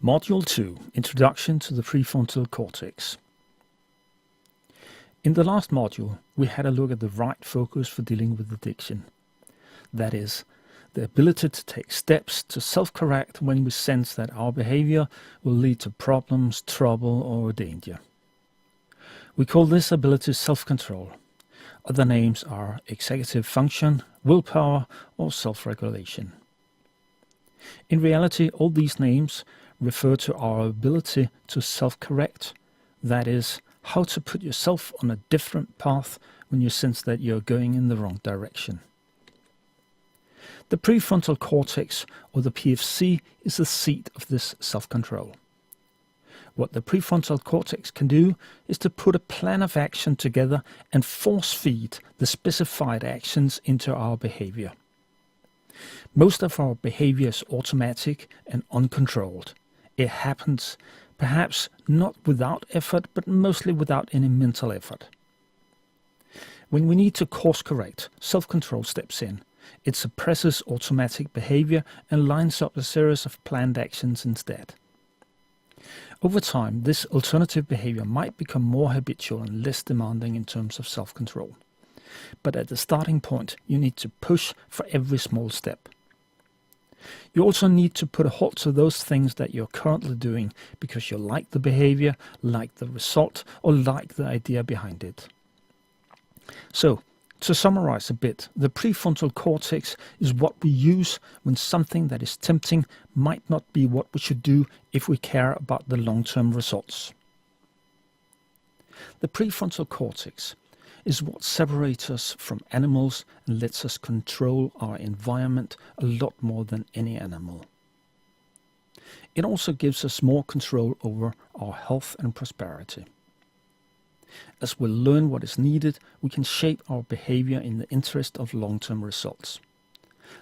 Module 2, Introduction to the Prefrontal Cortex. In the last module, we had a look at the right focus for dealing with addiction. That is, the ability to take steps to self-correct when we sense that our behavior will lead to problems, trouble, or danger. We call this ability self-control. Other names are executive function, willpower, or self-regulation. In reality, all these names refer to our ability to self-correct, that is, how to put yourself on a different path when you sense that you're going in the wrong direction. The prefrontal cortex, or the PFC, is the seat of this self-control. What the prefrontal cortex can do is to put a plan of action together and force-feed the specified actions into our behavior. Most of our behavior is automatic and uncontrolled. It happens, perhaps not without effort, but mostly without any mental effort. When we need to course correct, self-control steps in. It suppresses automatic behavior and lines up a series of planned actions instead. Over time, this alternative behavior might become more habitual and less demanding in terms of self-control. But at the starting point, you need to push for every small step. You also need to put a halt to those things that you're currently doing because you like the behavior, like the result, or like the idea behind it. So, to summarize a bit, the prefrontal cortex is what we use when something that is tempting might not be what we should do if we care about the long-term results. The prefrontal cortex is what separates us from animals and lets us control our environment a lot more than any animal. It also gives us more control over our health and prosperity. As we learn what is needed, we can shape our behavior in the interest of long-term results.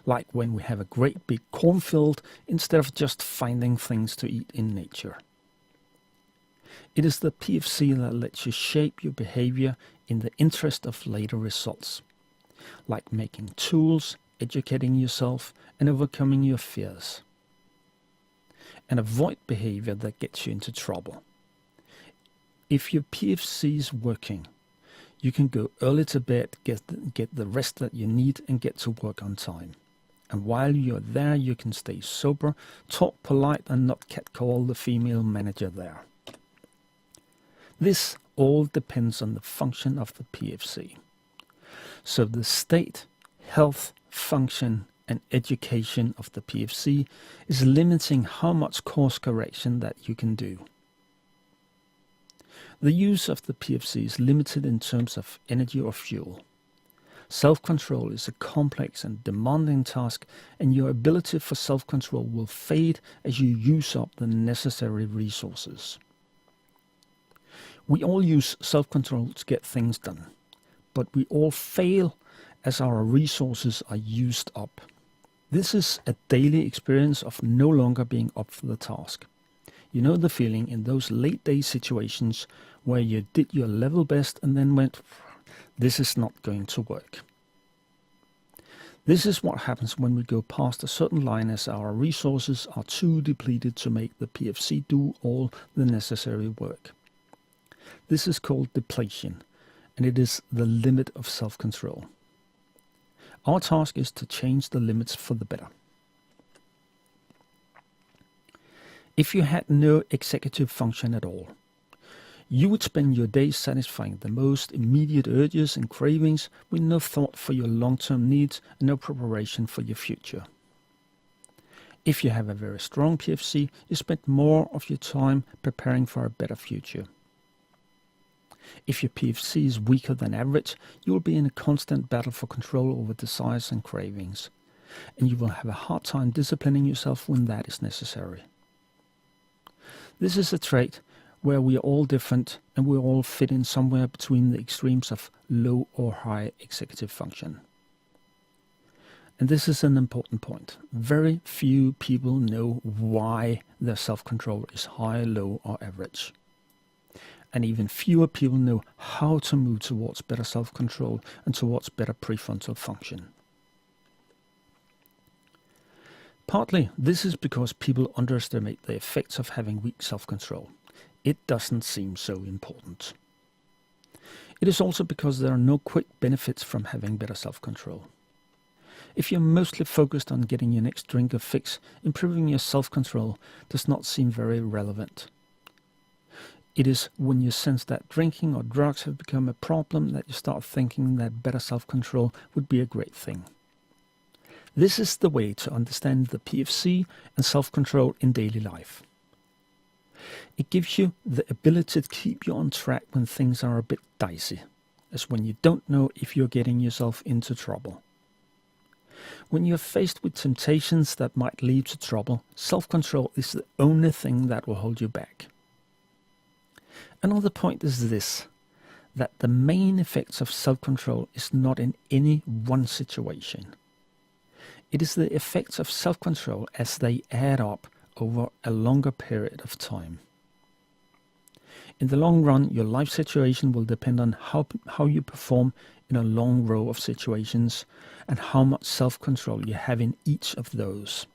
Like when we have a great big cornfield instead of just finding things to eat in nature. It is the PFC that lets you shape your behavior in the interest of later results, like making tools, educating yourself, and overcoming your fears. And avoid behavior that gets you into trouble. If your PFC is working, you can go early to bed, get the rest that you need, and get to work on time. And while you're there, you can stay sober, talk polite, and not catcall the female manager there. This all depends on the function of the PFC. So the state, health, function, and education of the PFC is limiting how much course correction that you can do. The use of the PFC is limited in terms of energy or fuel. Self-control is a complex and demanding task, and your ability for self-control will fade as you use up the necessary resources. We all use self-control to get things done, but we all fail as our resources are used up. This is a daily experience of no longer being up for the task. You know the feeling in those late day situations where you did your level best and then went, this is not going to work. This is what happens when we go past a certain line as our resources are too depleted to make the PFC do all the necessary work. This is called depletion, and it is the limit of self-control. Our task is to change the limits for the better. If you had no executive function at all, you would spend your days satisfying the most immediate urges and cravings with no thought for your long-term needs and no preparation for your future. If you have a very strong PFC, you spend more of your time preparing for a better future. If your PFC is weaker than average, you will be in a constant battle for control over desires and cravings, and you will have a hard time disciplining yourself when that is necessary. This is a trait where we are all different and we all fit in somewhere between the extremes of low or high executive function. And this is an important point. Very few people know why their self-control is high, low, or average. And even fewer people know how to move towards better self-control and towards better prefrontal function. Partly, this is because people underestimate the effects of having weak self-control. It doesn't seem so important. It is also because there are no quick benefits from having better self-control. If you're mostly focused on getting your next drink or fix, improving your self-control does not seem very relevant. It is when you sense that drinking or drugs have become a problem that you start thinking that better self-control would be a great thing. This is the way to understand the PFC and self-control in daily life. It gives you the ability to keep you on track when things are a bit dicey, as when you don't know if you're getting yourself into trouble. When you're faced with temptations that might lead to trouble, self-control is the only thing that will hold you back. Another point is this, that the main effects of self-control is not in any one situation. It is the effects of self-control as they add up over a longer period of time. In the long run, your life situation will depend on how you perform in a long row of situations and how much self-control you have in each of those.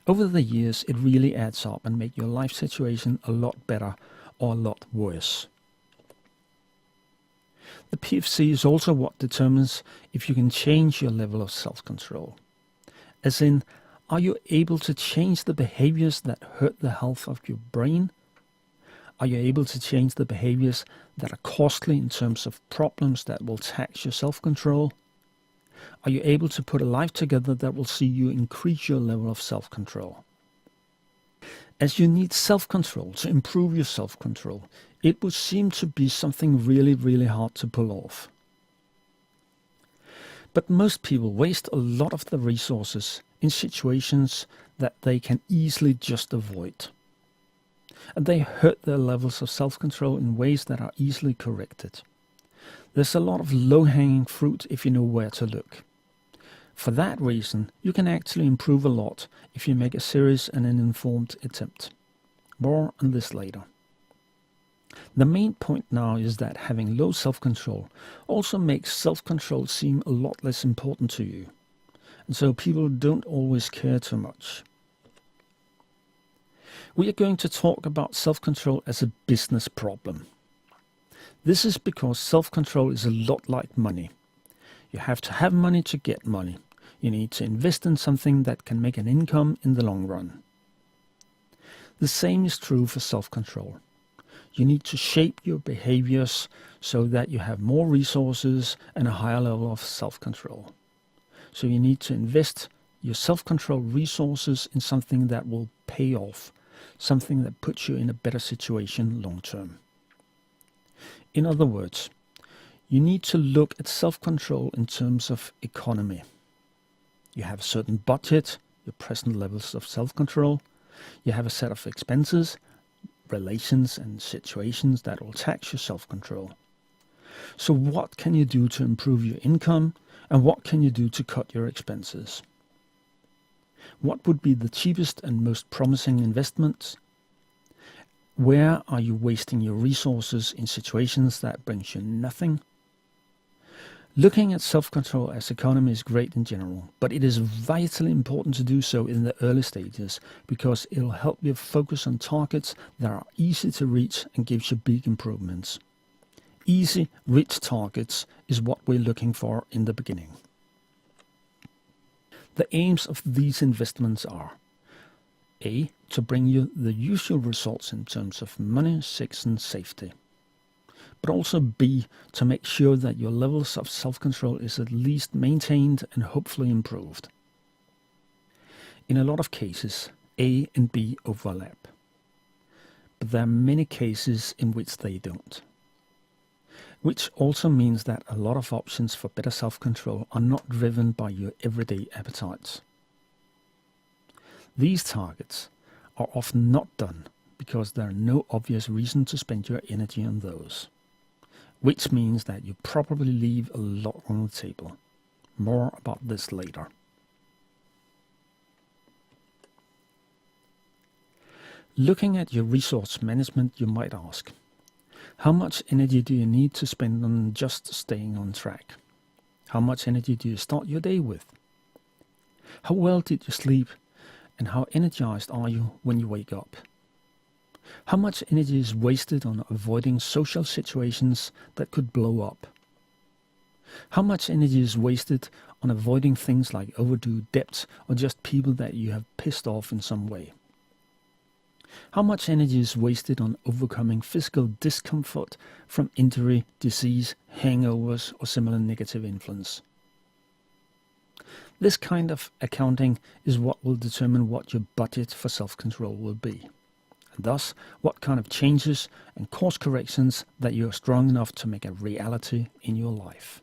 Over the years, it really adds up and makes your life situation a lot better or a lot worse. The PFC is also what determines if you can change your level of self-control. As in, are you able to change the behaviors that hurt the health of your brain? Are you able to change the behaviors that are costly in terms of problems that will tax your self-control? Are you able to put a life together that will see you increase your level of self-control? As you need self-control to improve your self-control, it would seem to be something really, really hard to pull off. But most people waste a lot of the resources in situations that they can easily just avoid. And they hurt their levels of self-control in ways that are easily corrected. There's a lot of low-hanging fruit if you know where to look. For that reason, you can actually improve a lot if you make a serious and an informed attempt. More on this later. The main point now is that having low self-control also makes self-control seem a lot less important to you. And so people don't always care too much. We are going to talk about self-control as a business problem. This is because self-control is a lot like money. You have to have money to get money. You need to invest in something that can make an income in the long run. The same is true for self-control. You need to shape your behaviors so that you have more resources and a higher level of self-control. So you need to invest your self-control resources in something that will pay off, something that puts you in a better situation long term. In other words, you need to look at self-control in terms of economy. You have a certain budget, your present levels of self-control. You have a set of expenses, relations and situations that will tax your self-control. So what can you do to improve your income, and what can you do to cut your expenses? What would be the cheapest and most promising investments? Where are you wasting your resources in situations that brings you nothing? Looking at self-control as economy is great in general, but it is vitally important to do so in the early stages because it will help you focus on targets that are easy to reach and gives you big improvements. Easy, reach targets is what we're looking for in the beginning. The aims of these investments are A. To bring you the usual results in terms of money, sex and safety. But also B. To make sure that your levels of self-control is at least maintained and hopefully improved. In a lot of cases, A and B overlap. But there are many cases in which they don't. Which also means that a lot of options for better self-control are not driven by your everyday appetites. These targets are often not done because there are no obvious reason to spend your energy on those. Which means that you probably leave a lot on the table. More about this later. Looking at your resource management, you might ask, how much energy do you need to spend on just staying on track? How much energy do you start your day with? How well did you sleep, and how energized are you when you wake up? How much energy is wasted on avoiding social situations that could blow up? How much energy is wasted on avoiding things like overdue debts or just people that you have pissed off in some way? How much energy is wasted on overcoming physical discomfort from injury, disease, hangovers, or similar negative influence? This kind of accounting is what will determine what your budget for self-control will be, and thus what kind of changes and course corrections that you are strong enough to make a reality in your life.